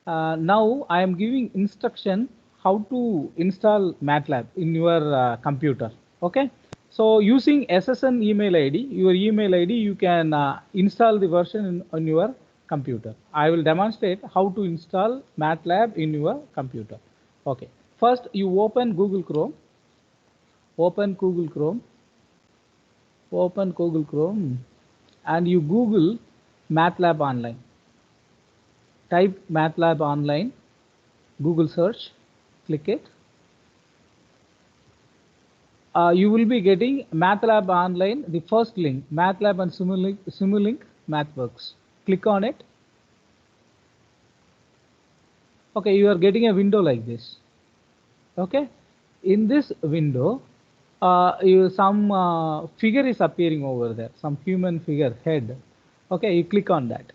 Now I am giving instruction how to install MATLAB in your computer. Okay. So using SSN email ID, your email ID, you can install the version on your computer. I will demonstrate how to install MATLAB in your computer. Okay. First, you open Google Chrome. Open Google Chrome. Open Google Chrome, and you Google MATLAB Online. Type MATLAB Online. Google search. Click it. You will be getting MATLAB Online, the first link, MATLAB and Simulink MathWorks. Click on it. Okay, you are getting a window like this. Okay, in this window, some figure is appearing over there, some human figure head. Okay, you click on that.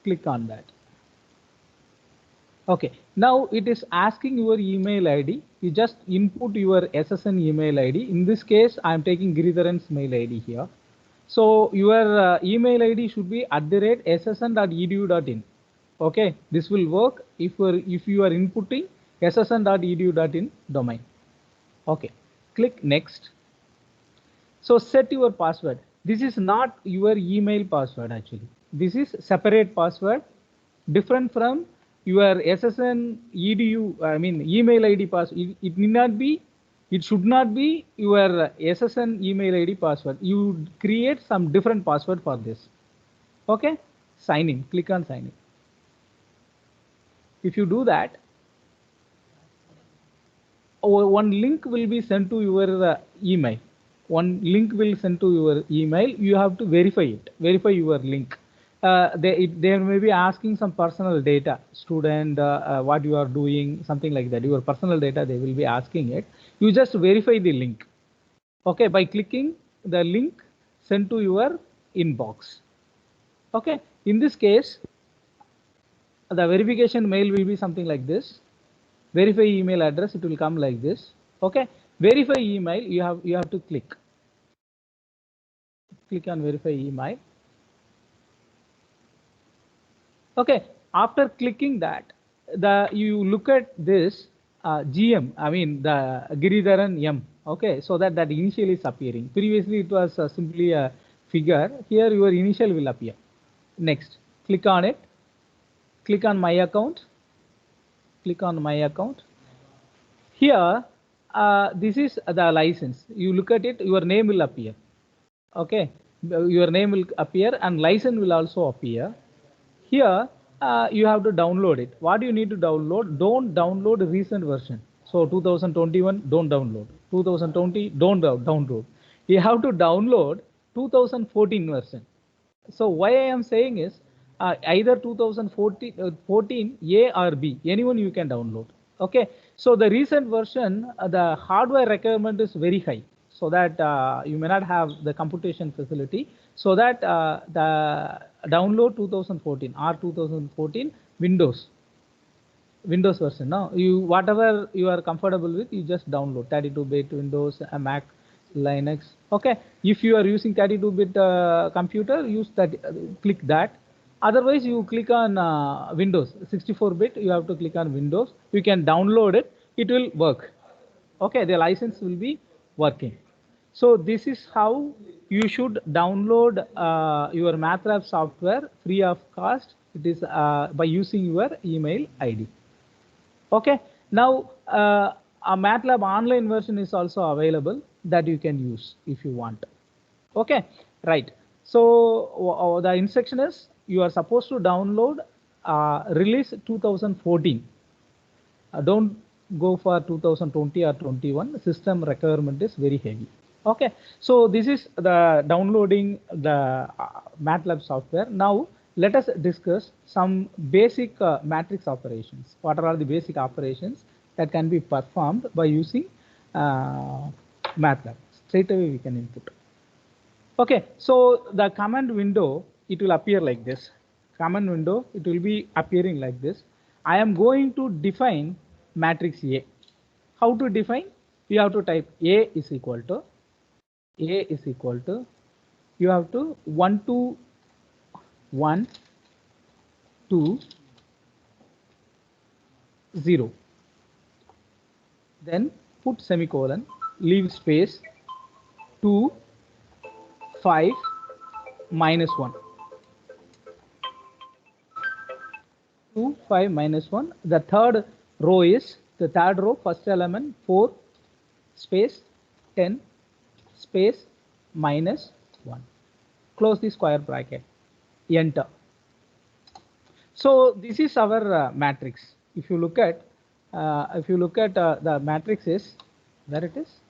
Click on that. Okay, now it is asking your email ID. You just input your SSN email ID. In this case, I am taking Giridharan's mail ID here. So your email ID should be @ssn.edu.in. Okay, this will work if you are inputting ssn.edu.in domain. Okay, click next. So set your password. This is not your email password actually. This is separate password, different from your SSN edu. I mean email ID password. It need not be. It should not be your SSN email ID password. You create some different password for this. Okay, sign in. Click on sign in. If you do that, one link will be sent to your email. One link will send to your email. You have to verify it. Verify your link. They may be asking some personal data, student, what you are doing, something like that. Your personal data, they will be asking it. You just verify the link. Okay, by clicking the link sent to your inbox. Okay, in this case, the verification mail will be something like this. Verify email address, it will come like this. Okay, verify email, you have to click on verify email. Okay, after clicking that, you look at this GM, I mean the Giridharan M. Okay, so that initial is appearing. Previously it was simply a figure. Here your initial will appear. Next, click on it. Click on my account. Click on my account. Here, this is the license. You look at it, your name will appear. Okay, your name will appear and license will also appear. Here, you have to download it. What do you need to download? Don't download a recent version. So 2021, don't download. 2020, don't download. You have to download 2014 version. So why I am saying is either 2014 A or B, anyone you can download. Okay, so the recent version, the hardware requirement is very high, so that you may not have the computation facility. So that the download 2014 or 2014 Windows version. Now you whatever you are comfortable with, you just download 32-bit Windows, a Mac, Linux. Okay, if you are using 32-bit computer, use that. Click that. Otherwise, you click on Windows 64-bit. You have to click on Windows. You can download it. It will work. Okay, the license will be working. So this is how you should download your MATLAB software free of cost. It is by using your email ID. Okay, now a MATLAB online version is also available that you can use if you want. Okay, right. So the instruction is you are supposed to download release 2014. Don't go for 2020 or 21. System requirement is very heavy. Okay, so this is the downloading the MATLAB software. Now let us discuss some basic matrix operations. What are all the basic operations that can be performed by using MATLAB? Straight away we can input. Okay, so the command window, it will appear like this. Command window, it will be appearing like this. I am going to define matrix A. How to define? You have to type A is equal to, you have to 1 to 1, 2, 0. Then put semicolon, leave space, 2, 5, minus 1. 2, 5, minus 1. The third row is, the third row, first element, 4, space, 10, space, minus 1. Close the square bracket. Enter. So this is our matrix. If you look at the matrix is, where it is?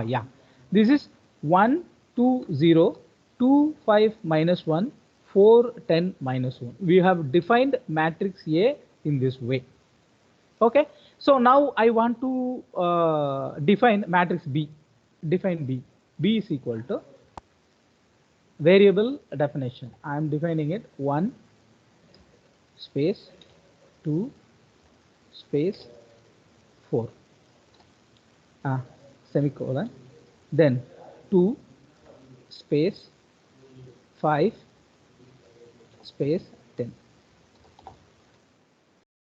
Yeah. This is 1, 2, 0, 2, 5, minus 1, 4, 10, minus 1. We have defined matrix A in this way. Okay. So now I want to define matrix B. Define B. B is equal to variable definition. I am defining it 1 space 2 space 4 semicolon, then 2 space 5 space 10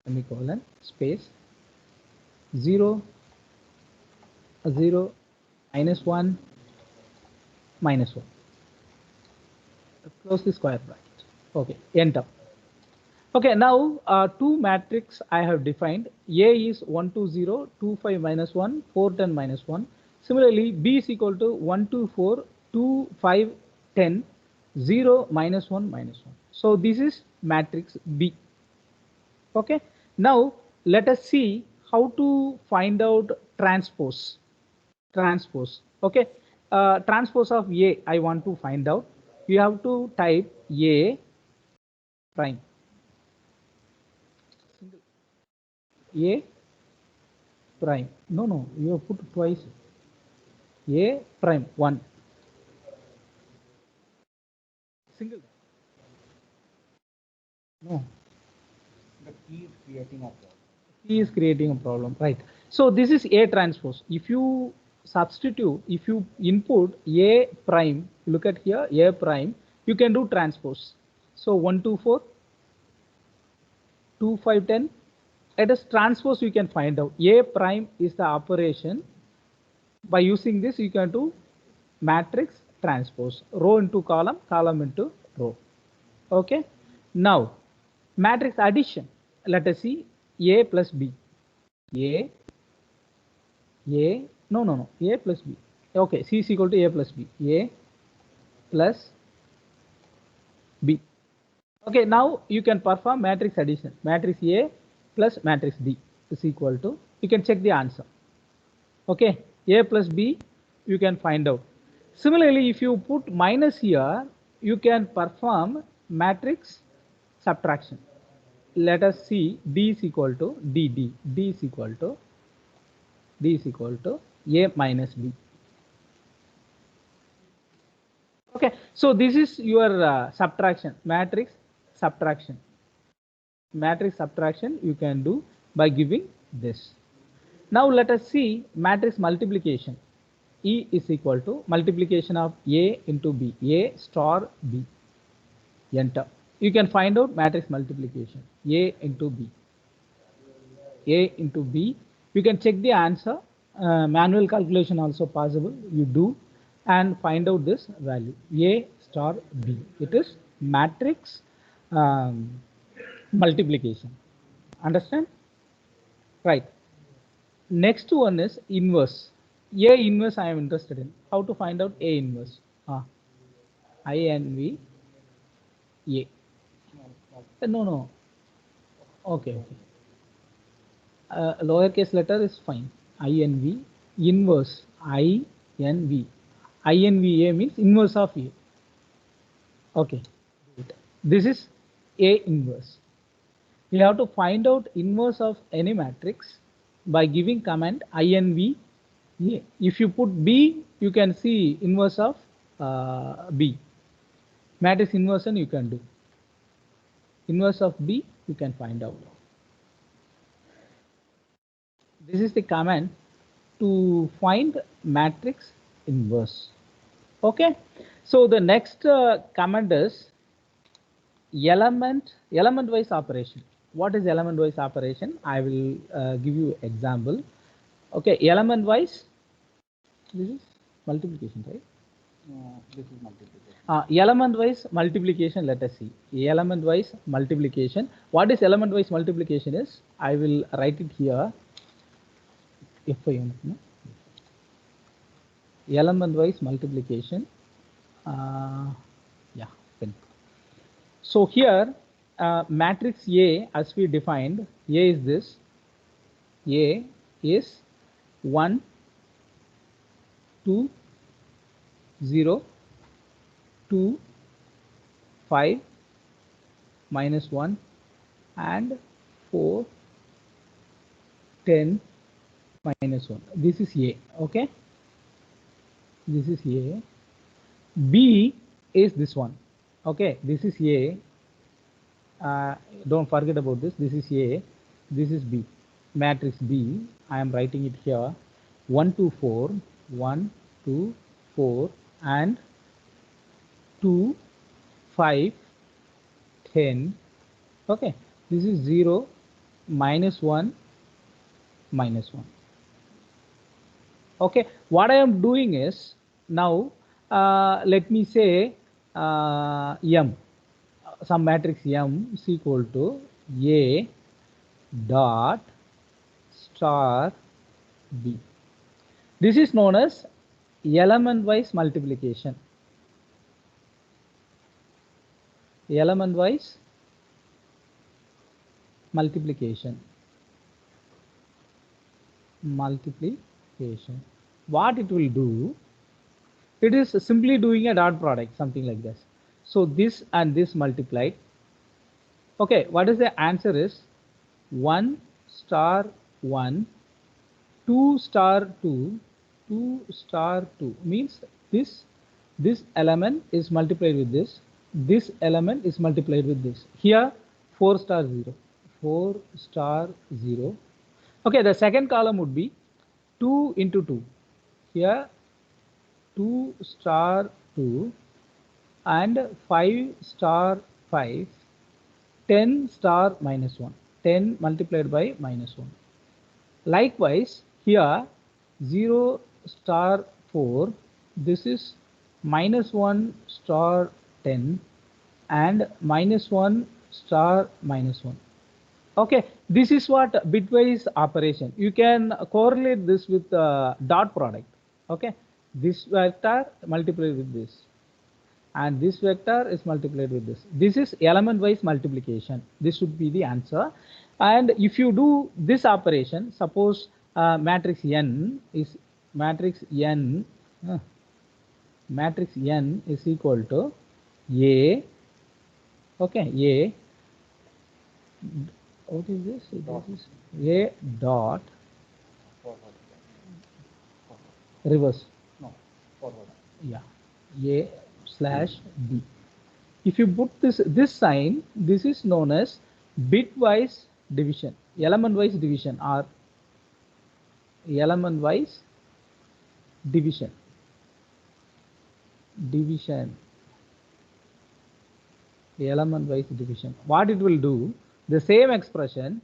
semicolon, space 0 0 minus 1 minus 1. Close the square bracket. Okay, enter. Okay, now two matrix I have defined. A is 1, 2, 0, 2, 5, minus 1, 4, 10, minus 1. Similarly, B is equal to 1, 2, 4, 2, 5, 10, 0, minus 1, minus 1. So this is matrix B. Okay, now let us see how to find out transpose. Transpose. Okay, transpose of A I want to find out. You have to type A prime. A prime. No, you have put twice. A prime 1. Single. No. The key is creating a problem. Key is creating a problem, right? So this is A transpose. If you substitute, if you input A prime, look at here, A prime, you can do transpose. So 1, 2, 4, 2, 5, 10. Let us transpose, you can find out. A prime is the operation. By using this, you can do matrix transpose, row into column, column into row. Okay. Now, matrix addition. Let us see A plus B. A, no, A plus B. Okay, C is equal to A plus B. A plus B. Okay, now you can perform matrix addition. Matrix A plus matrix B is equal to, you can check the answer. Okay, A plus B, you can find out. Similarly, if you put minus here, you can perform matrix subtraction. Let us see D is equal to D is equal to A minus B. Okay, so this is your subtraction, matrix subtraction. Matrix subtraction you can do by giving this. Now let us see matrix multiplication. E is equal to multiplication of A into B, A star B. Enter. You can find out matrix multiplication, A into B. A into B. You can check the answer. Manual calculation also possible. You do and find out this value, A star B. It is matrix multiplication. Understand? Right. Next one is inverse. A inverse I am interested in. How to find out A inverse? INV A. No. Okay. Lowercase letter is fine. INV inverse INV. INVA means inverse of A. Okay. This is A inverse. We have to find out inverse of any matrix by giving command INV A. If you put B, you can see inverse of B. Matrix inversion you can do. Inverse of B you can find out. This is the command to find matrix inverse. Okay. So the next command is element wise operation. what is element wise operation? I will give you example. Okay, element wise, this is multiplication, right? This is multiplication. Element wise multiplication, let us see. Element wise multiplication. What is element wise multiplication is? I will write it here. Element wise multiplication. Yeah, pen. So here matrix A, as we defined, A is this. A is 1, 2, 0, 2, 5, minus 1, and 4, 10, minus 1. This is A. Okay. This is A. B is this one. Okay. This is A. Don't forget about this. This is A. This is B. Matrix B. I am writing it here. 1, 2, 4. 1, 2, 4, and 2, 5, 10. Okay. This is 0, minus 1, minus 1. Okay. What I am doing is now let me say M. Some matrix M is equal to A dot star B. This is known as element wise multiplication. Element wise multiplication. What it will do, it is simply doing a dot product, something like this. So this and this multiplied. Okay, what is the answer is 1 star 1, 2 star 2, 2 star 2 means this element is multiplied with this element is multiplied with this. Here 4 star 0, 4 star 0. Okay, the second column would be 2 into 2. Here 2 star 2 and 5 star 5, 10 star minus 1, 10 multiplied by minus 1. Likewise, here 0 star 4, this is minus 1 star 10 and minus 1 star minus 1. Okay, this is what bitwise operation. You can correlate this with dot product. Okay, this vector multiplied with this, and this vector is multiplied with this. This is element wise multiplication. This should be the answer. And if you do this operation, suppose matrix N is matrix N is equal to A. Okay, A. What is this? This is A dot reverse. No, forward. Yeah, A slash B. If you put this sign, this is known as bitwise division, element-wise division, or element-wise division. Element-wise division. What it will do? The same expression.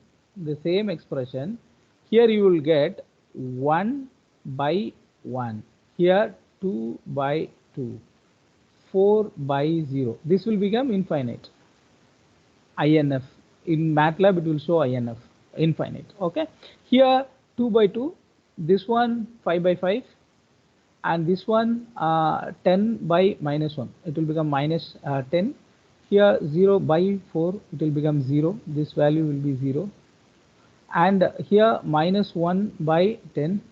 Here you will get 1 by 1. Here 2 by 2. 4 by 0. This will become infinite. INF. In MATLAB it will show INF, infinite. Okay. Here 2 by 2. This one 5 by 5. And this one 10 by minus 1. It will become minus 10. Here 0 by 4. It will become 0. This value will be 0. And here minus 1 by 10.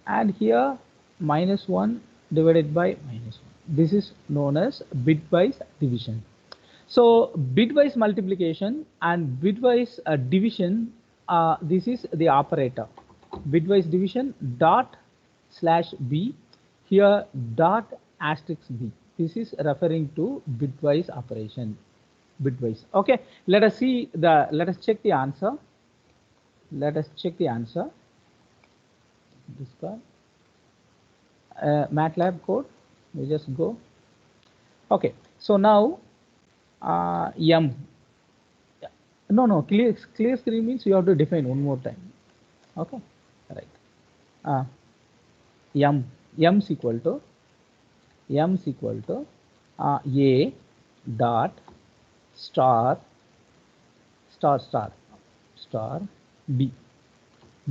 And here minus 1 divided by minus 1. This is known as bitwise division. So bitwise multiplication and bitwise division, this is the operator. Bitwise division dot slash B, here dot asterisk B. This is referring to bitwise operation. Bitwise. Okay, let us check the answer. This card. MATLAB code. We just go. Okay, so now M. No, clear screen means you have to define one more time. Okay, right. Uh, m is equal to a dot star star b.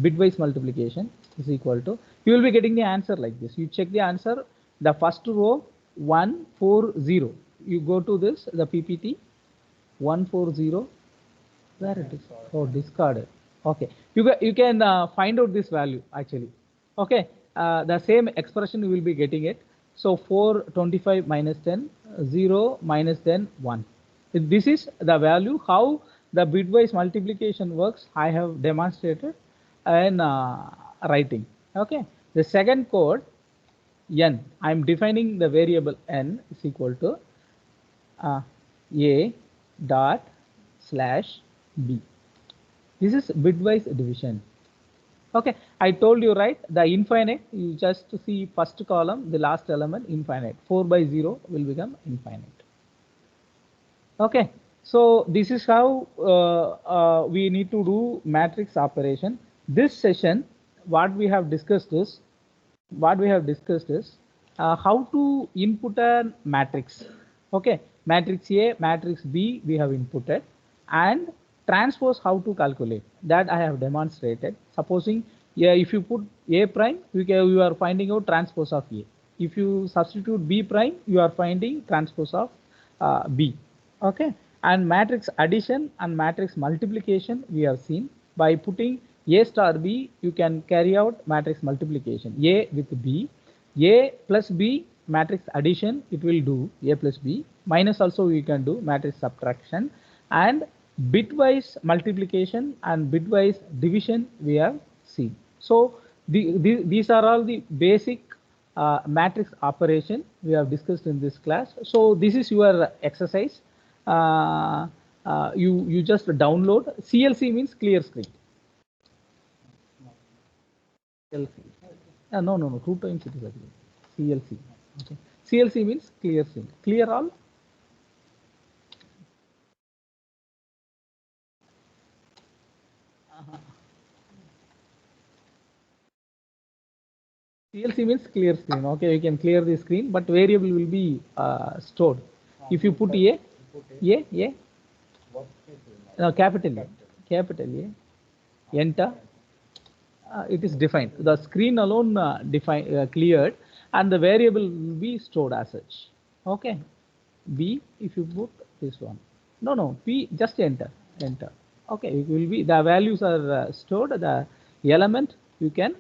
Bitwise multiplication is equal to, you will be getting the answer like this. You check the answer, the first row 140. You go to this, the PPT 140. Where it is? Oh, discarded. Okay, you can find out this value actually. Okay, the same expression you will be getting it. So 425 minus 10, 0 minus 10, 1. This is the value how the bitwise multiplication works. I have demonstrated in writing. Okay, the second code n. I am defining the variable n is equal to a dot slash b. This is bitwise division. Okay, I told you right, the infinite, you just see first column, the last element, infinite. 4 by 0 will become infinite. Okay, so this is how we need to do matrix operation. This session, what we have discussed is how to input a matrix. Okay, matrix A, matrix B we have inputted, and transpose how to calculate, that I have demonstrated. Supposing, yeah, if you put A prime, you are finding out transpose of A. If you substitute B prime, you are finding transpose of B. Okay, and matrix addition and matrix multiplication we have seen. By putting A star B, you can carry out matrix multiplication, A with B. A plus B matrix addition, it will do A plus B. Minus also you can do matrix subtraction, and bitwise multiplication and bitwise division we have seen. So these are all the basic matrix operation we have discussed in this class. So this is your exercise. You just download. CLC means clear screen. CLC. No. Two times it is again. CLC. Okay. CLC means clear screen. Clear all. CLC means clear screen. Okay, you can clear the screen, but variable will be stored. If you put A, no, capital A, enter, it is defined. The screen alone cleared, and the variable will be stored as such. Okay. B, if you put this one, no, P, just enter. Okay, it will be, the values are stored. The element you can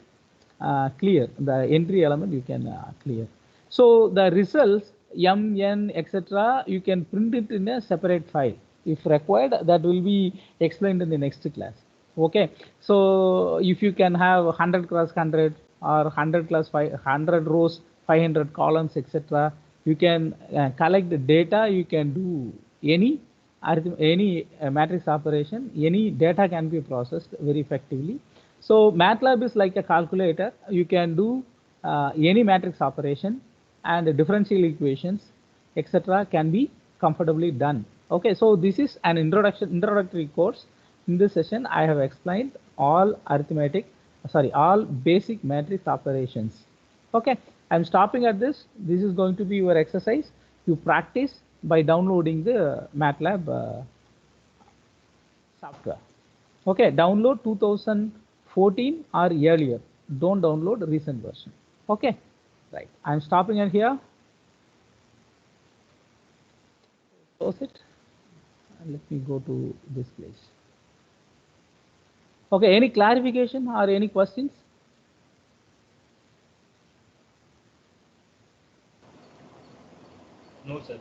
clear, the entry element you can clear. So the results M, N, etc. you can print it in a separate file if required. That will be explained in the next class. Okay, so if you can have 100 cross 100 or 100 plus 500 rows, 500 columns, etc. You can collect the data. You can do any matrix operation. Any data can be processed very effectively. So MATLAB is like a calculator. You can do any matrix operation, and the differential equations, etc. can be comfortably done. Okay, so this is an introductory course. In this session, I have explained all all basic matrix operations. Okay, I'm stopping at this. This is going to be your exercise. You practice by downloading the MATLAB software. Okay, download 2014 or earlier. Don't download recent version. Okay, right. I'm stopping at here. Close it. And let me go to this place. Okay, any clarification or any questions? No, sir.